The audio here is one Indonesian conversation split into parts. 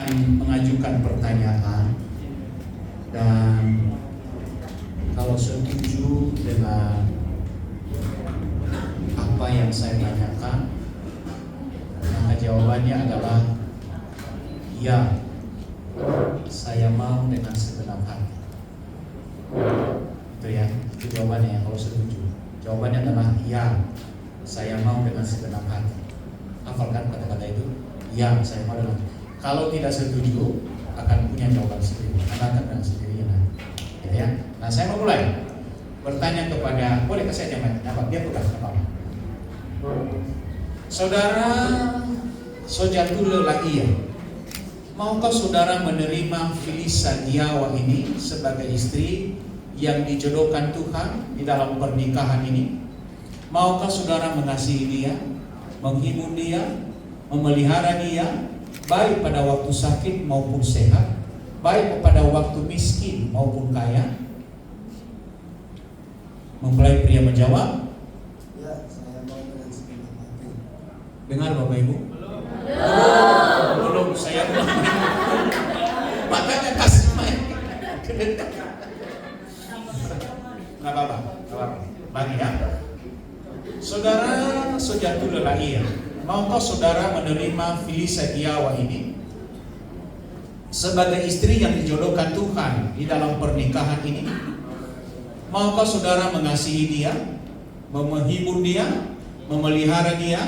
mengajukan pertanyaan, dan kalau setuju dengan apa yang saya tanyakan, maka jawabannya adalah ya, saya mau dengan segenap hati. Itu ya, itu jawabannya ya, kalau setuju. Jawabannya adalah ya, saya mau dengan segenap hati. Hafalkan kata-kata itu? Ya, saya mau dengan. Kalau tidak setuju, akan punya jawaban sendiri. Anda akan dengan sendirinya. Gitu ya. Nah, saya mau mulai bertanya kepada, boleh kasih aja mic, dia pegang apa? Saudara Sojatul Laia, maukah saudara menerima Filisa Giawa ini sebagai istri yang dijodohkan Tuhan di dalam pernikahan ini? Maukah saudara mengasihi dia, menghibur dia, memelihara dia, baik pada waktu sakit maupun sehat, baik pada waktu miskin maupun kaya? Mempelai pria menjawab, ya, saya mau dengan segenap hati. Dengar Bapak Ibu? Belum, saya belum. Makanya kasih mic. Nggak apa-apa. Lagi ya. Saudara Sojatul Laia, maukah saudara menerima Filisa Giawa ini sebagai istri yang dijodohkan Tuhan di dalam pernikahan ini? Maukah saudara mengasihi dia, menghibur dia, memelihara dia,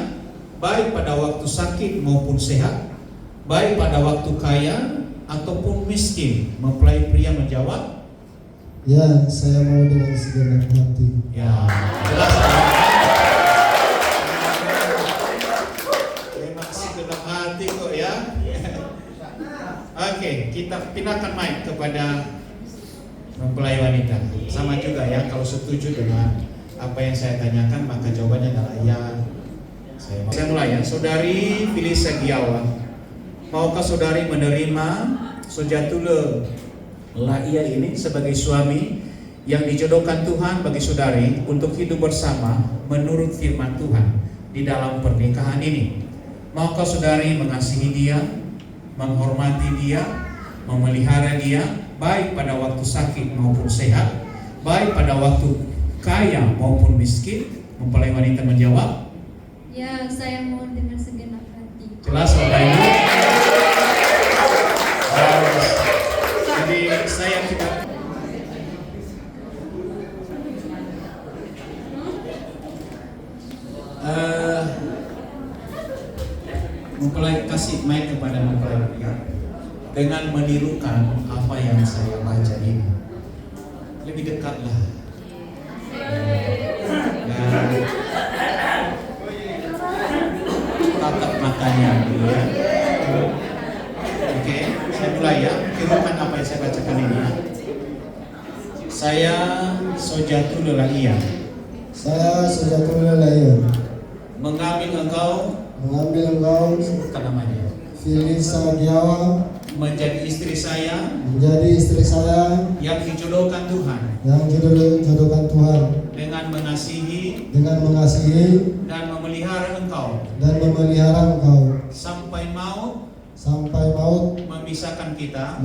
baik pada waktu sakit maupun sehat, baik pada waktu kaya ataupun miskin? Mempelai pria menjawab, Ya, saya mau dengan segenap hati. ya, jelas. Memang segenap hati kok ya. Oke, kita pindahkan mic kepada mempelai wanita. Sama juga ya, kalau setuju dengan apa yang saya tanyakan, maka jawabannya adalah ya. Saya mulai ya. Saudari Filisa Giawa, maukah saudari menerima Sojatul Laia ini sebagai suami yang dijodohkan Tuhan bagi saudari untuk hidup bersama menurut firman Tuhan di dalam pernikahan ini? Maukah saudari mengasihi dia, menghormati dia, memelihara dia, baik pada waktu sakit maupun sehat, baik pada waktu kaya maupun miskin? Mempelai wanita menjawab, Ya, saya mau dengan segenap hati. jelas Bapak Ibu? Jadi saya tidak mempelai, kasih mic kepada mempelai pria dengan menirukan apa yang saya baca ini. Lebih dekatlah. Dan tatap matanya dulu ya. Oke, saya mulai ya. Tirukan apa yang saya bacakan ini ya. Saya Sojatul Laia, Saya Sojatul Laia, mengambil engkau, sebutkan namanya, Filisa Giawa menjadi istri saya menjadi istri saya yang dijodohkan Tuhan, yang dijodohkan Tuhan, dengan mengasihi dan memelihara engkau sampai maut memisahkan kita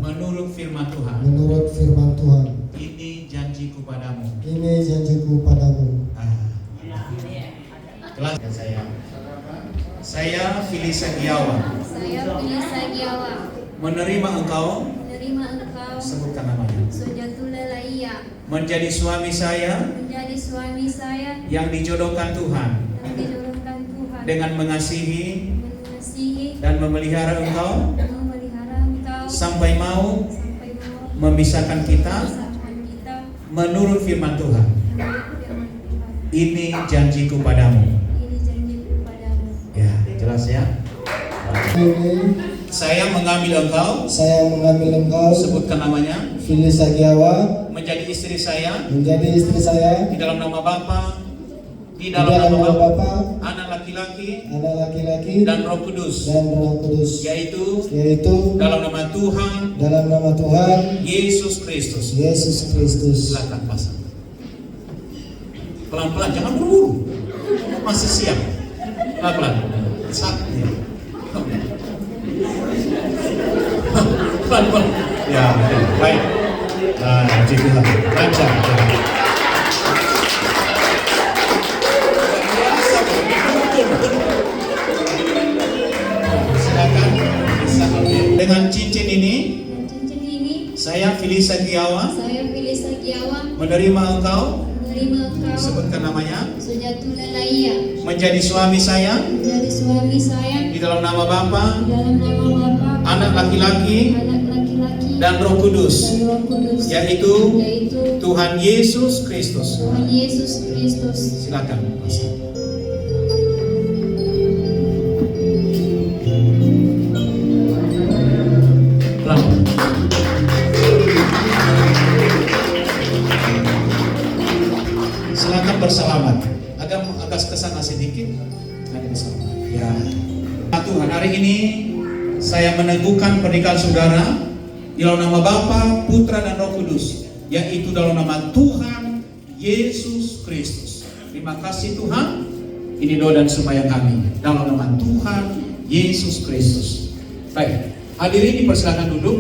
menurut firman Tuhan. Ini janjiku padamu. Jelas ya saya Filisa Giawa, menerima engkau, sebutkan namanya, Sojatul Laia, menjadi suami saya yang dijodohkan Tuhan, dengan mengasihi dan memelihara engkau sampai mau memisahkan kita menurut firman Tuhan. Ini janjiku padamu. Ya, jelas ya. Saya mengambil engkau, sebutkan namanya, Filisa Giawa menjadi istri saya di dalam nama Bapa, di dalam nama Bapa, anak laki-laki dan Roh Kudus, yaitu dalam nama Tuhan Yesus Kristus. Silakan pasang. Pelan-pelan, jangan buru-buru. Masih siap. Pelan-pelan. Ya, baik. Nah, puji Tuhan. Lancar. Silakan bisa ambil. Dengan cincin ini, Dan cincin ini saya Filisa Giawa saya pilih Sagiawan menerima engkau, menerima engkau sebutkan namanya, Sujatula Laia menjadi suami saya menjadi suami saya di dalam nama Bapa, di dalam nama Bapa, anak laki-laki, anak laki-laki dan Roh Kudus, dan Roh Kudus, yaitu yaitu Tuhan Yesus Kristus. Tuhan Yesus Kristus. Silakan. Pelan. Silakan bersalamat. Agak ke sana sedikit. Ada bersalamat. Ya. Tuhan, hari ini saya meneguhkan pernikahan saudara di dalam nama Bapa, Putra dan Roh Kudus, yaitu dalam nama Tuhan Yesus Kristus. Terima kasih Tuhan. Ini doa dan sembahyang kami dalam nama Tuhan Yesus Kristus. Baik, hadirin dipersilakan duduk.